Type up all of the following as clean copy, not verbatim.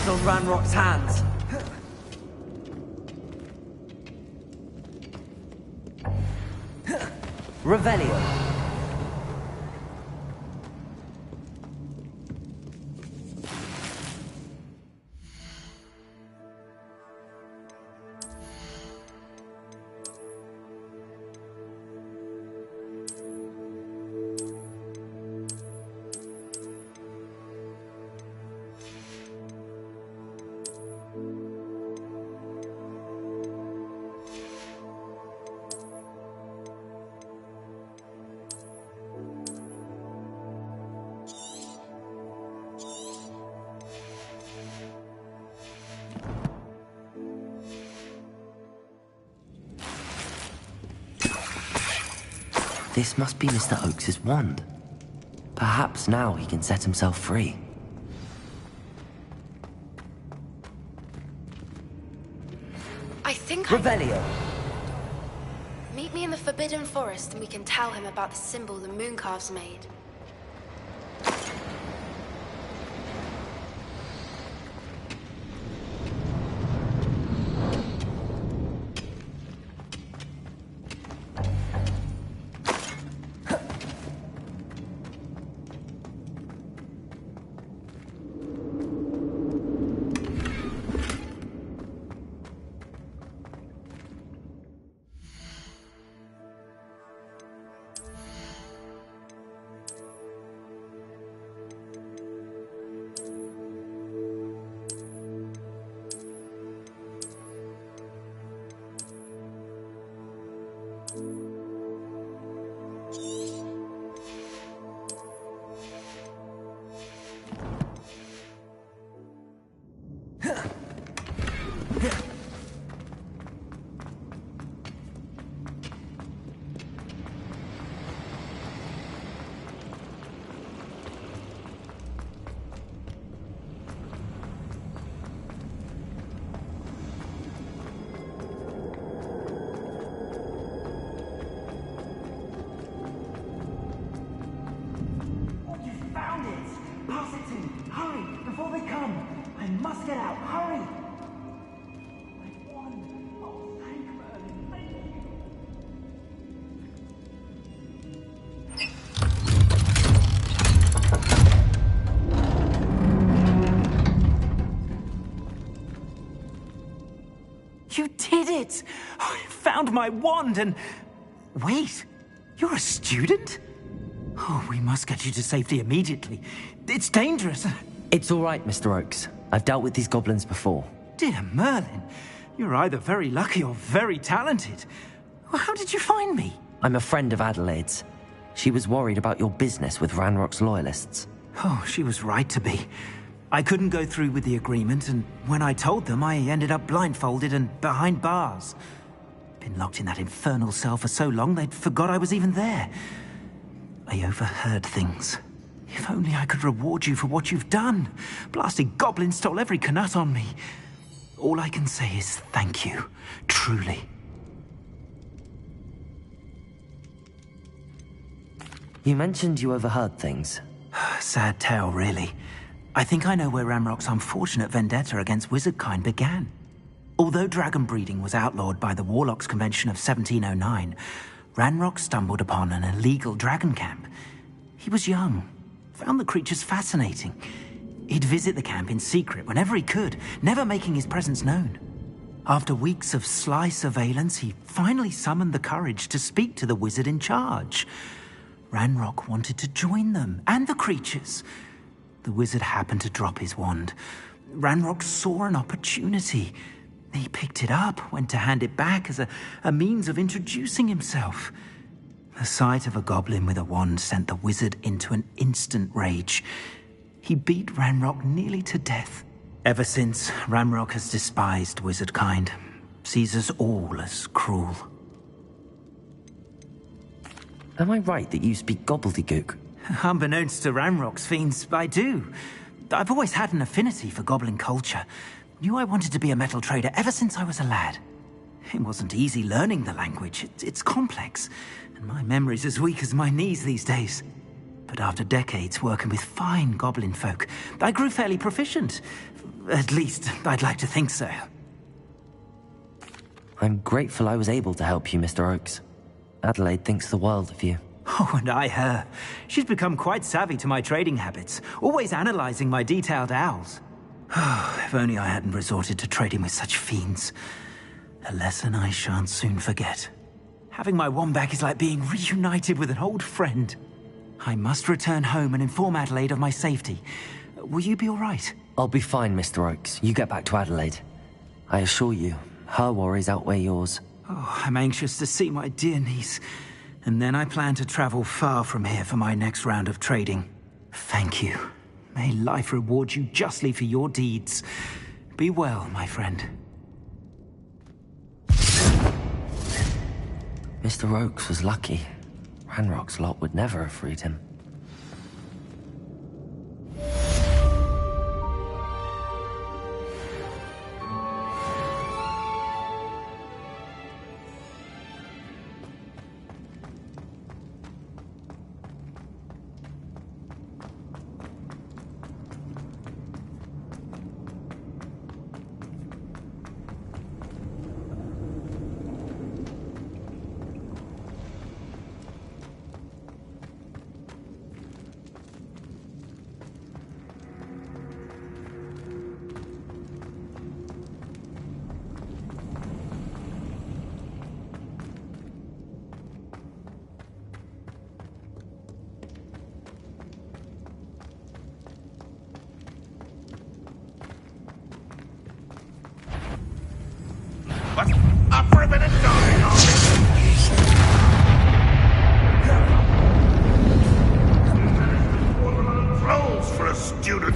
blood's on Ranrock's hands. Revelio. This must be Mr. Oakes's wand. Perhaps now he can set himself free. I think Revelio. Meet me in the Forbidden Forest and we can tell him about the symbol the Mooncalves made. You did it! I found my wand and... Wait, you're a student? Oh, we must get you to safety immediately. It's dangerous. It's all right, Mr. Oakes. I've dealt with these goblins before. Dear Merlin, you're either very lucky or very talented. Well, how did you find me? I'm a friend of Adelaide's. She was worried about your business with Ranrock's loyalists. Oh, she was right to be. I couldn't go through with the agreement, and when I told them, I ended up blindfolded and behind bars. Been locked in that infernal cell for so long, they'd forgot I was even there. I overheard things. If only I could reward you for what you've done. Blasted goblins stole every knut on me. All I can say is thank you, truly. You mentioned you overheard things. Sad tale, really. I think I know where Ranrock's unfortunate vendetta against wizardkind began. Although dragon breeding was outlawed by the Warlocks Convention of 1709, Ranrock stumbled upon an illegal dragon camp. He was young, found the creatures fascinating. He'd visit the camp in secret whenever he could, never making his presence known. After weeks of sly surveillance, he finally summoned the courage to speak to the wizard in charge. Ranrock wanted to join them, and the creatures. The wizard happened to drop his wand. Ranrock saw an opportunity. He picked it up, went to hand it back as a means of introducing himself. The sight of a goblin with a wand sent the wizard into an instant rage. He beat Ranrock nearly to death. Ever since, Ranrock has despised wizardkind, sees us all as cruel. Am I right that you speak gobbledygook? Unbeknownst to Ranrock's fiends, I do. I've always had an affinity for goblin culture. Knew I wanted to be a metal trader ever since I was a lad. It wasn't easy learning the language. It's complex, and my memory's as weak as my knees these days. but after decades working with fine goblin folk, I grew fairly proficient. At least, I'd like to think so. I'm grateful I was able to help you, Mr. Oakes. Adelaide thinks the world of you. Oh, and I her. She's become quite savvy to my trading habits, always analyzing my detailed owls. If only I hadn't resorted to trading with such fiends. A lesson I shan't soon forget. Having my wombat is like being reunited with an old friend. I must return home and inform Adelaide of my safety. Will you be all right? I'll be fine, Mr. Oakes. You get back to Adelaide. I assure you, her worries outweigh yours. Oh, I'm anxious to see my dear niece. And then I plan to travel far from here for my next round of trading. Thank you. May life reward you justly for your deeds. Be well, my friend. Mr. Oakes was lucky. Ranrock's lot would never have freed him. What's up for a minute going on? Rolls for a student.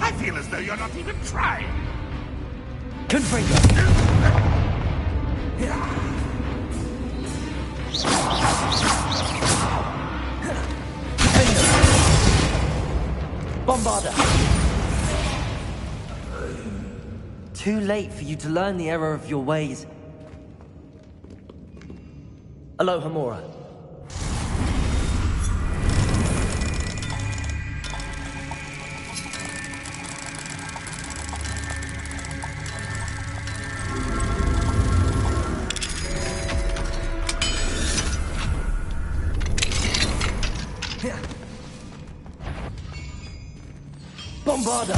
I feel as though you're not even trying. Confringo! Bombarda! Too late for you to learn the error of your ways. Aloha Mora. Bombarda!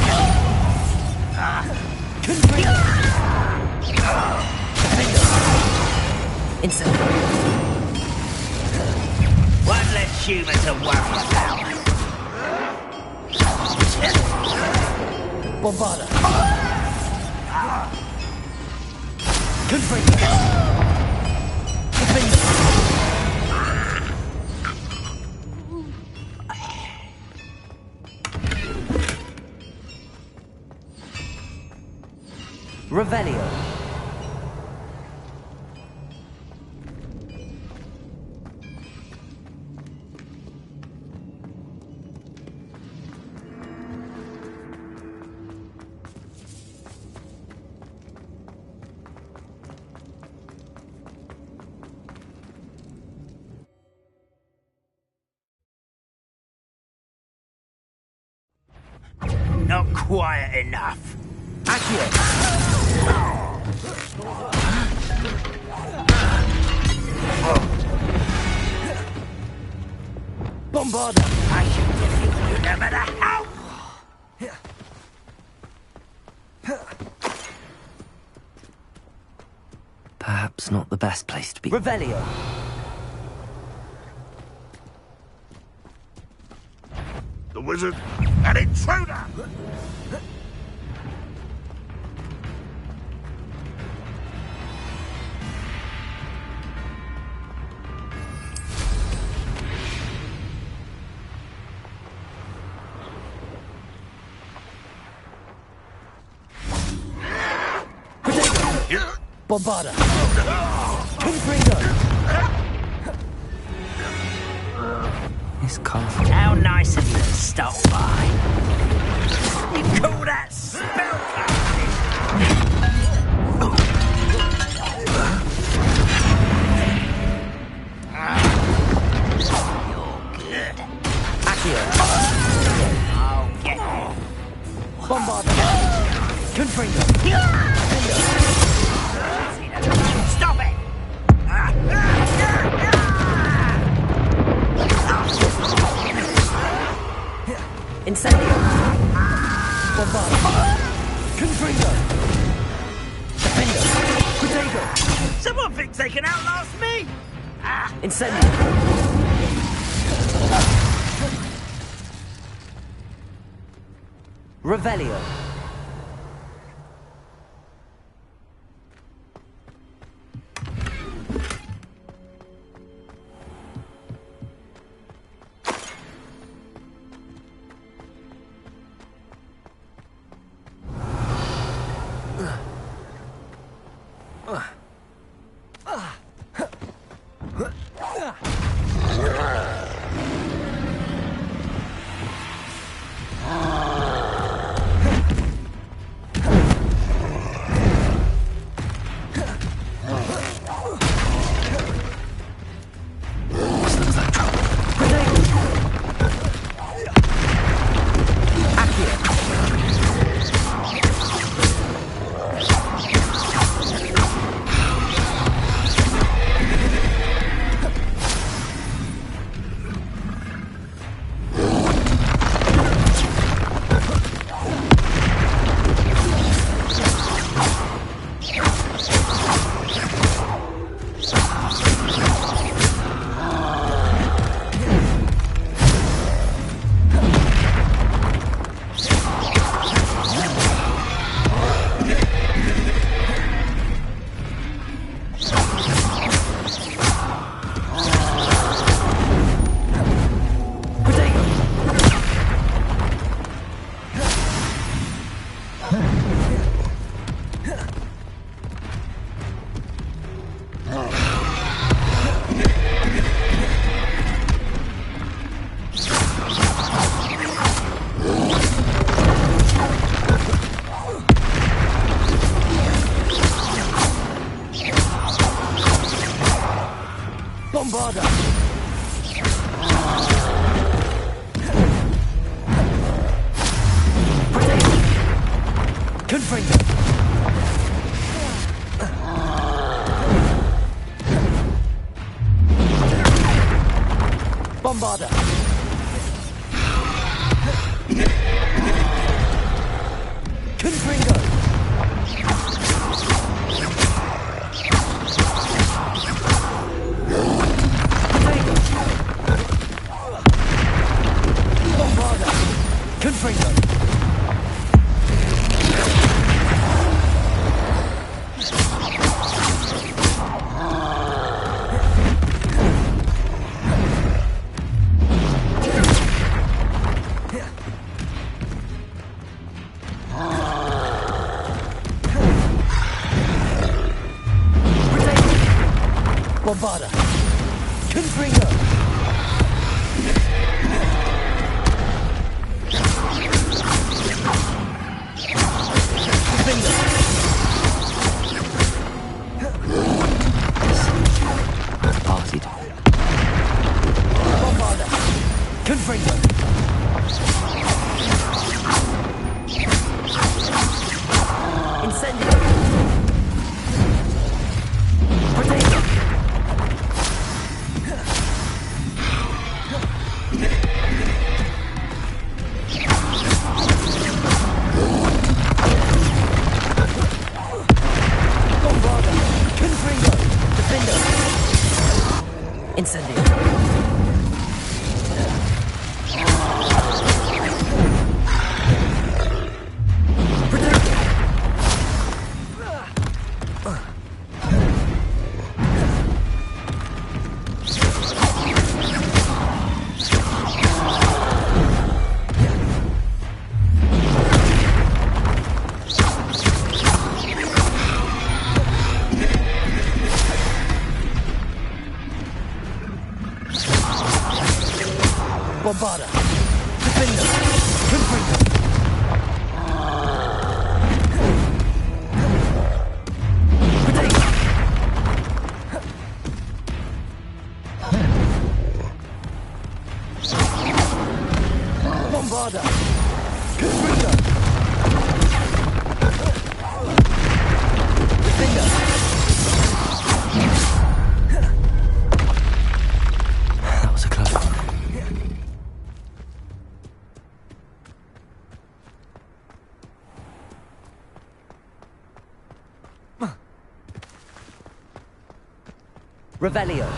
Instant. One less human to worry about. Bombarda! Confringo! Revelio. Not quiet enough. Accio. Bombarda! I should defeat you no matter how. Perhaps not the best place to be. Revelio! The wizard, an intruder! Bombarda! Confringo! This castle. How nice of you to stop by. You call that spellcasting? You're good. Accio! I'll get you. Bombarda! Confringo! Stop it! Incendio! Bombarda! Confringo! Defender! Protego! Someone thinks they can outlast me? Incendio! Revelio! This looks like trouble. Bombarda! Confringo! Bombarda! Confringo! Bombarda! Confringo! Bombarda! Confringo! Party to Bombarda! Confringo! Incendio! Protego! Bombarda! Confringo! Defender! Incendio! Bombarda. Defender. Confringo. Potato. Bombarda. Confringo. Defender. That was a close one. Revelio.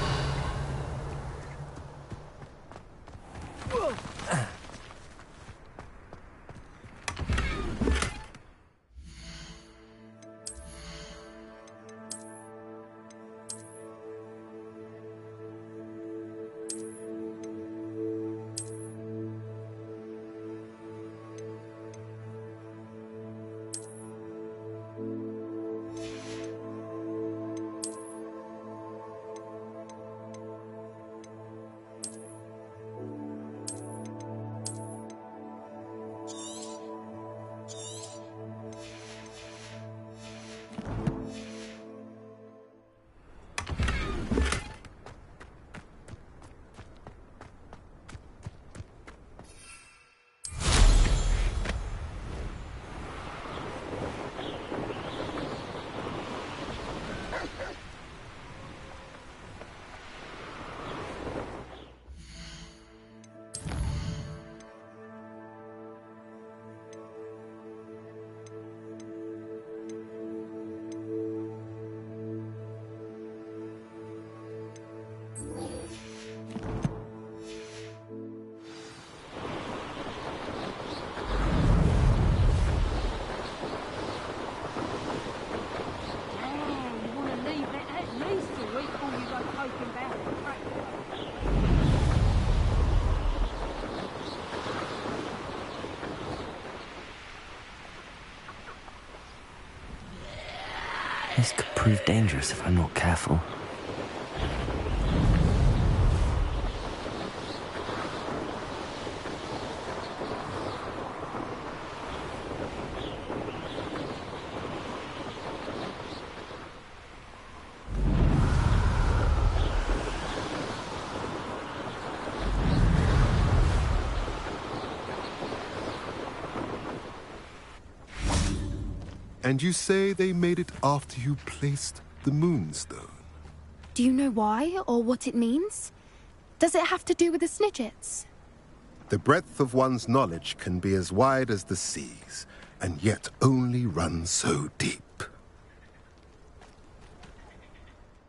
This could prove dangerous if I'm not careful. And you say they made it after you placed the Moonstone? Do you know why, or what it means? Does it have to do with the Snidgets? The breadth of one's knowledge can be as wide as the seas, and yet only run so deep.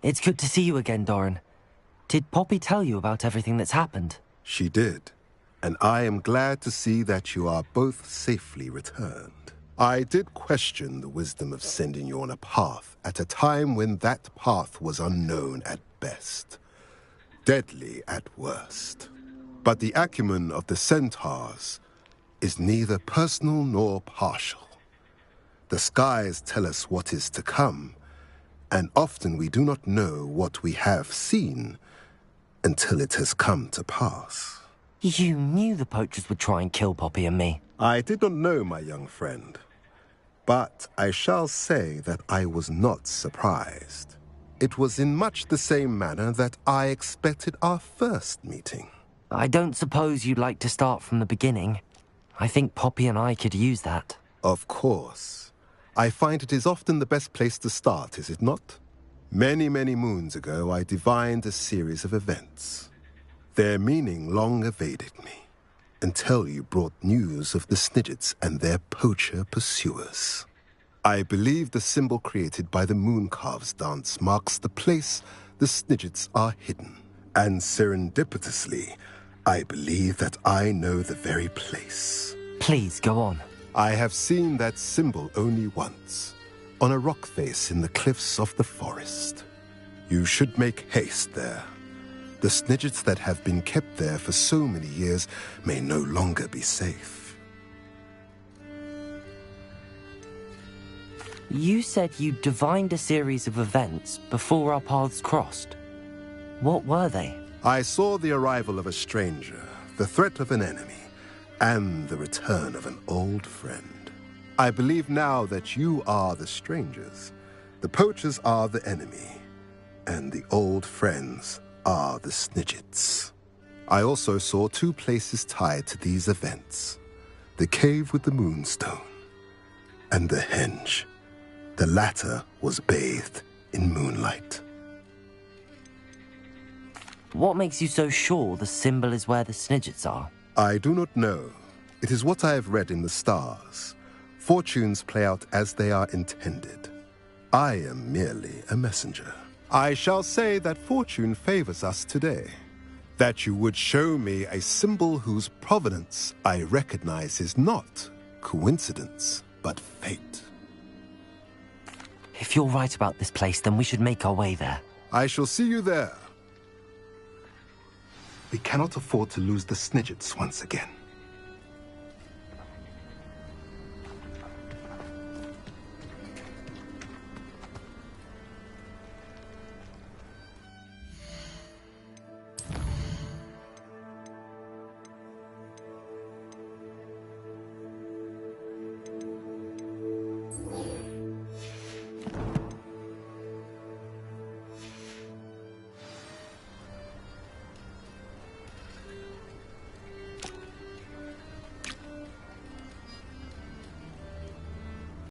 It's good to see you again, Doran. Did Poppy tell you about everything that's happened? She did, and I am glad to see that you are both safely returned. I did question the wisdom of sending you on a path at a time when that path was unknown at best, deadly at worst. But the acumen of the centaurs is neither personal nor partial. The skies tell us what is to come, and often we do not know what we have seen until it has come to pass. You knew the poachers would try and kill Poppy and me. I did not know, my young friend. But I shall say that I was not surprised. It was in much the same manner that I expected our first meeting. I don't suppose you'd like to start from the beginning. I think Poppy and I could use that. Of course. I find it is often the best place to start, is it not? Many, many moons ago, I divined a series of events. Their meaning long evaded me, until you brought news of the Snidgets and their poacher pursuers. I believe the symbol created by the Mooncalves dance marks the place the Snidgets are hidden. And serendipitously, I believe that I know the very place. Please, go on. I have seen that symbol only once, on a rock face in the cliffs of the forest. You should make haste there. The Snidgets that have been kept there for so many years may no longer be safe. You said you divined a series of events before our paths crossed. What were they? I saw the arrival of a stranger the threat of an enemy, and the return of an old friend. I believe now that you are the strangers, the poachers are the enemy, and the old friends are the Snidgets. I also saw two places tied to these events: the cave with the moonstone and the henge. The latter was bathed in moonlight. What makes you so sure the symbol is where the Snidgets are? I do not know. It is what I have read in the stars. Fortunes play out as they are intended. I am merely a messenger. I shall say that fortune favors us today. That you would show me a symbol whose provenance I recognize is not coincidence, but fate. If you're right about this place, then we should make our way there. I shall see you there. We cannot afford to lose the Snidgets once again.